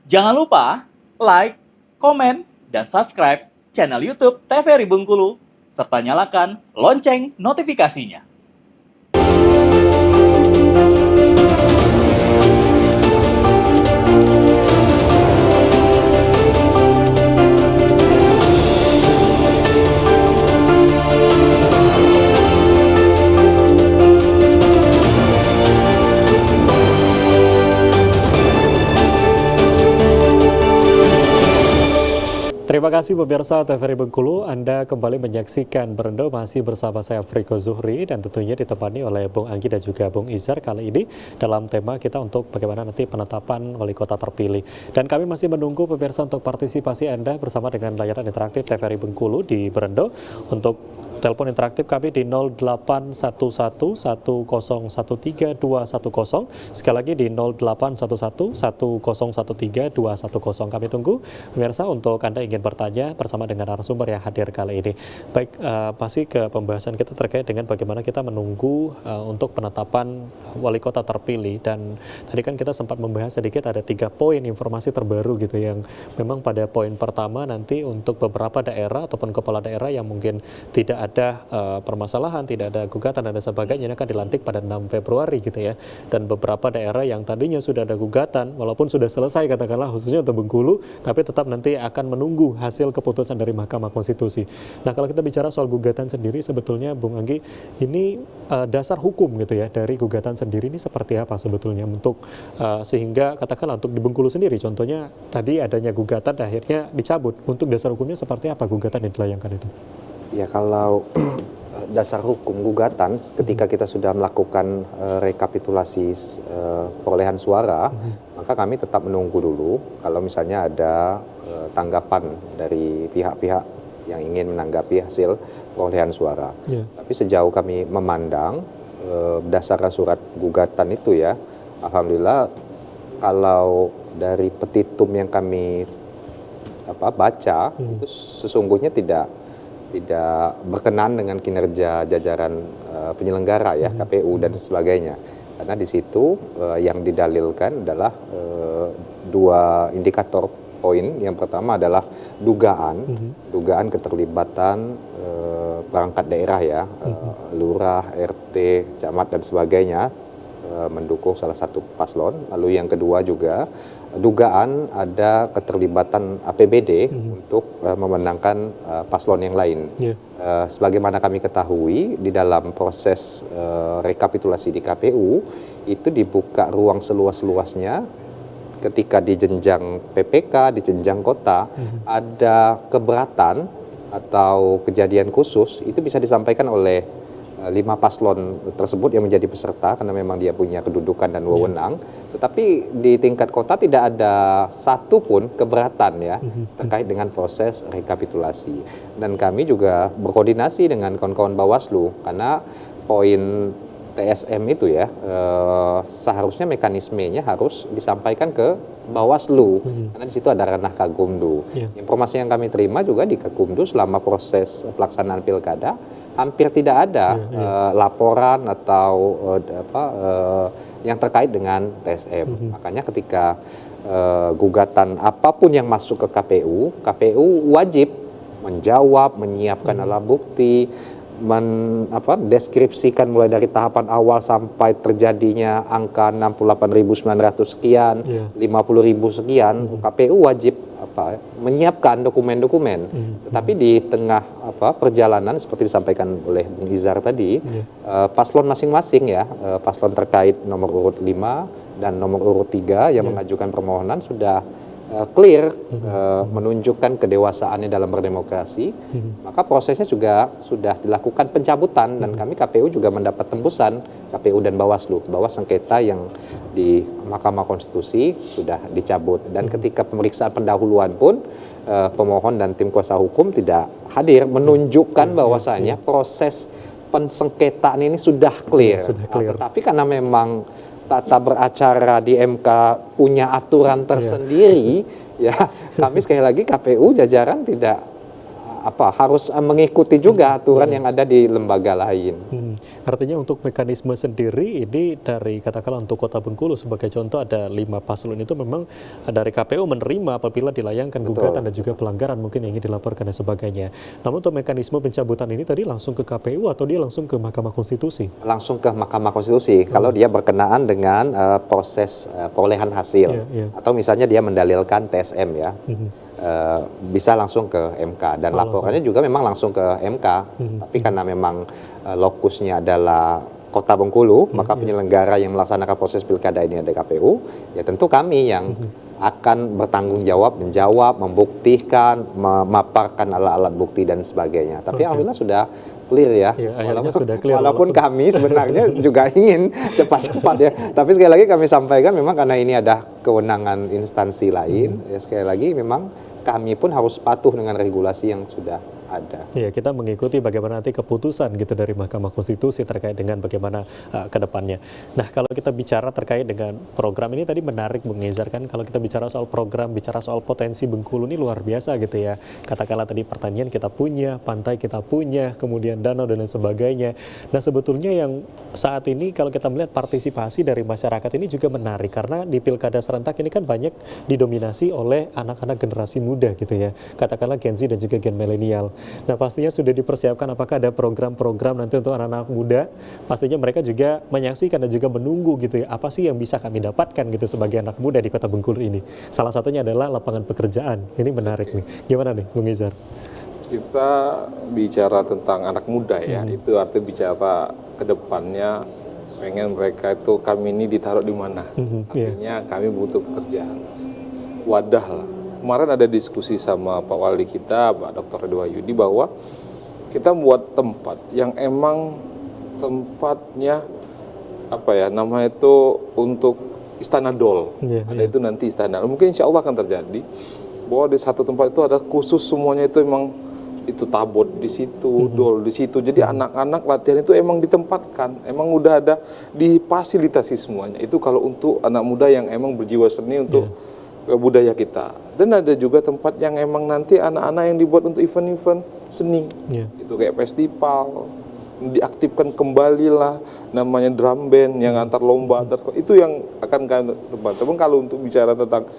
Jangan lupa like, komen, dan subscribe channel YouTube TVRI Bengkulu, serta nyalakan lonceng notifikasinya. Terima kasih pemirsa TVRI Bengkulu, Anda kembali menyaksikan Berendo masih bersama saya Friko Zuhri dan tentunya ditemani oleh Bung Anggi dan juga Bung Izar kali ini dalam tema kita untuk bagaimana nanti penetapan wali kota terpilih. Dan kami masih menunggu pemirsa untuk partisipasi Anda bersama dengan layanan interaktif TVRI Bengkulu di Berendo. Untuk telepon interaktif kami di 08111013 210. Sekali lagi di 08111013 210. Kami tunggu pemirsa untuk Anda ingin bertanya bersama dengan narasumber yang hadir kali ini. Baik, masih ke pembahasan kita terkait dengan bagaimana kita menunggu untuk penetapan wali kota terpilih. Dan tadi kan kita sempat membahas sedikit ada 3 poin informasi terbaru gitu yang memang pada poin pertama nanti untuk beberapa daerah ataupun kepala daerah yang mungkin tidak ada permasalahan, tidak ada gugatan dan sebagainya akan dilantik pada 6 Februari gitu ya. Dan beberapa daerah yang tadinya sudah ada gugatan walaupun sudah selesai katakanlah khususnya untuk Bengkulu, tapi tetap nanti akan menunggu hasil keputusan dari Mahkamah Konstitusi. Nah, kalau kita bicara soal gugatan sendiri sebetulnya Bung Anggi, ini dasar hukum gitu ya dari gugatan sendiri ini seperti apa sebetulnya untuk sehingga katakanlah untuk di Bengkulu sendiri contohnya tadi adanya gugatan akhirnya dicabut. Untuk dasar hukumnya seperti apa gugatan yang dilayangkan itu? Ya, kalau dasar hukum gugatan ketika kita sudah melakukan rekapitulasi perolehan suara, maka kami tetap menunggu dulu kalau misalnya ada tanggapan dari pihak-pihak yang ingin menanggapi hasil perolehan suara. Tapi sejauh kami memandang berdasarkan surat gugatan itu ya, alhamdulillah kalau dari petitum yang kami baca itu sesungguhnya tidak berkenan dengan kinerja jajaran penyelenggara ya, KPU dan sebagainya. Karena di situ yang didalilkan adalah 2 indikator poin. Yang pertama adalah dugaan keterlibatan perangkat daerah ya, lurah, RT, camat dan sebagainya mendukung salah satu paslon. Lalu yang kedua juga dugaan ada keterlibatan APBD untuk memenangkan paslon yang lain. Sebagaimana kami ketahui di dalam proses rekapitulasi di KPU itu dibuka ruang seluas-luasnya ketika di jenjang PPK, di jenjang kota ada keberatan atau kejadian khusus itu bisa disampaikan oleh 5 paslon tersebut yang menjadi peserta karena memang dia punya kedudukan dan wewenang. Tetapi di tingkat kota tidak ada satupun keberatan ya terkait dengan proses rekapitulasi. Dan kami juga berkoordinasi dengan kawan-kawan Bawaslu karena poin TSM itu ya seharusnya mekanismenya harus disampaikan ke Bawaslu karena di situ ada ranah Kakumdu. Informasi yang kami terima juga di Kakumdu selama proses pelaksanaan pilkada hampir tidak ada laporan atau yang terkait dengan TSM. Makanya ketika gugatan apapun yang masuk ke KPU, KPU wajib menjawab, menyiapkan alat bukti, deskripsikan mulai dari tahapan awal sampai terjadinya angka 68.900 sekian, 50.000 sekian, KPU wajib menyiapkan dokumen-dokumen. Tetapi di tengah perjalanan seperti disampaikan oleh Bung Izar tadi, paslon masing-masing ya, paslon terkait nomor urut 5 dan nomor urut 3 yang mengajukan permohonan sudah clear menunjukkan kedewasaannya dalam berdemokrasi, maka prosesnya juga sudah dilakukan pencabutan dan kami KPU juga mendapat tembusan KPU dan Bawaslu bahwa sengketa yang di Mahkamah Konstitusi sudah dicabut dan ketika pemeriksaan pendahuluan pun pemohon dan tim kuasa hukum tidak hadir menunjukkan bahwasanya proses pensengketaan ini sudah clear. Tetapi karena memang tata beracara di MK punya aturan tersendiri, ya kami sekali lagi KPU jajaran tidak harus mengikuti juga aturan yang ada di lembaga lain. Artinya untuk mekanisme sendiri ini dari katakanlah untuk Kota Bengkulu sebagai contoh ada 5 paslon itu memang dari KPU menerima apabila dilayangkan gugatan dan juga pelanggaran mungkin yang ingin dilaporkan dan sebagainya. Namun untuk mekanisme pencabutan ini tadi langsung ke KPU atau dia langsung ke Mahkamah Konstitusi? Langsung ke Mahkamah Konstitusi kalau dia berkenaan dengan proses perolehan hasil atau misalnya dia mendalilkan TSM ya. Bisa langsung ke MK dan laporannya juga memang langsung ke MK. Tapi karena memang lokusnya adalah Kota Bengkulu, maka penyelenggara yang melaksanakan proses pilkada ini ada KPU, ya tentu kami yang akan bertanggung jawab, menjawab, membuktikan, memaparkan alat-alat bukti dan sebagainya. Tapi alhamdulillah sudah clear ya. Walaupun kami sebenarnya juga ingin cepat-cepat ya. Tapi sekali lagi kami sampaikan memang karena ini ada kewenangan instansi lain, ya sekali lagi memang kami pun harus patuh dengan regulasi yang sudah ada. Ya, kita mengikuti bagaimana nanti keputusan gitu dari Mahkamah Konstitusi terkait dengan bagaimana ke depannya. Nah, kalau kita bicara terkait dengan program ini tadi menarik Bung Nezar kan, kalau kita bicara soal program, bicara soal potensi Bengkulu ini luar biasa gitu ya. Katakanlah tadi pertanian kita punya, pantai kita punya, kemudian danau dan lain sebagainya. Nah, sebetulnya yang saat ini kalau kita melihat partisipasi dari masyarakat ini juga menarik karena di Pilkada serentak ini kan banyak didominasi oleh anak-anak generasi muda gitu ya. Katakanlah Gen Z dan juga Gen milenial. Nah, pastinya sudah dipersiapkan apakah ada program-program nanti untuk anak-anak muda. Pastinya mereka juga menyaksikan dan juga menunggu gitu ya. Apa sih yang bisa kami dapatkan gitu sebagai anak muda di Kota Bengkulu ini. Salah satunya adalah lapangan pekerjaan. Ini menarik nih. Gimana nih Bung Izar? Kita bicara tentang anak muda ya. Itu artinya bicara ke depannya pengen mereka itu kami ini ditaruh di mana. Artinya kami butuh pekerjaan. Wadah lah. Kemarin ada diskusi sama Pak Wali kita, Pak Dr. Ridwan Yudi, bahwa kita buat tempat yang emang tempatnya apa ya namanya itu untuk istana dol. Ada itu nanti istana. Mungkin insya Allah akan terjadi bahwa di satu tempat itu ada khusus semuanya itu emang itu tabot di situ, dol di situ. Jadi anak-anak latihan itu emang ditempatkan, emang udah ada difasilitasi semuanya. Itu kalau untuk anak muda yang emang berjiwa seni untuk budaya kita. Dan ada juga tempat yang emang nanti anak-anak yang dibuat untuk event-event seni. Itu kayak festival, diaktifkan kembali lah namanya drum band yang antar lomba itu yang akan kami tempat. Tapi kalau untuk bicara tentang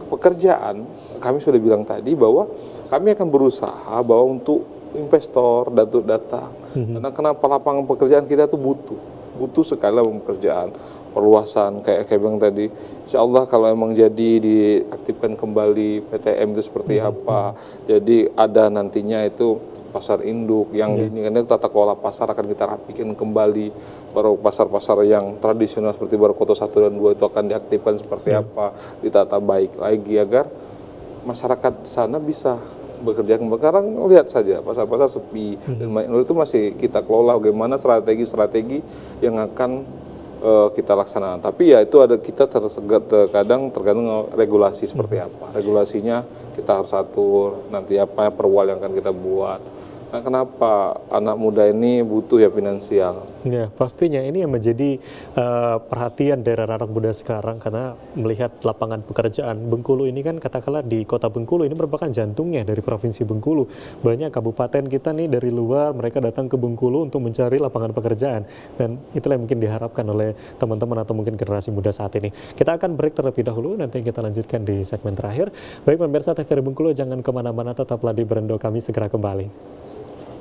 pekerjaan, kami sudah bilang tadi bahwa kami akan berusaha bahwa untuk investor datang. Karena kenapa lapangan pekerjaan kita tuh butuh sekali lapangan pekerjaan. Perluasan kayak bilang tadi, insya Allah kalau emang jadi diaktifkan kembali PTM itu seperti apa, jadi ada nantinya itu pasar induk yang ini kan itu tata kelola pasar akan kita rapikan kembali, baru pasar-pasar yang tradisional seperti baru Koto 1 dan 2 itu akan diaktifkan seperti apa, ditata baik lagi agar masyarakat sana bisa bekerja kembali. Sekarang lihat saja pasar-pasar sepi dan itu masih kita kelola bagaimana strategi-strategi yang akan kita laksanakan. Tapi ya itu ada kita terkadang tergantung regulasi seperti apa. Regulasinya kita harus atur nanti apa perwal yang akan kita buat. Nah, kenapa anak muda ini butuh ya finansial? Ya, pastinya ini yang menjadi perhatian dari anak muda sekarang karena melihat lapangan pekerjaan. Bengkulu ini kan katakanlah di Kota Bengkulu ini merupakan jantungnya dari Provinsi Bengkulu. Banyak kabupaten kita nih dari luar mereka datang ke Bengkulu untuk mencari lapangan pekerjaan. Dan itulah yang mungkin diharapkan oleh teman-teman atau mungkin generasi muda saat ini. Kita akan break terlebih dahulu, nanti kita lanjutkan di segmen terakhir. Baik pemirsa TVRI Bengkulu, jangan kemana-mana, tetaplah di Berendo, kami segera kembali.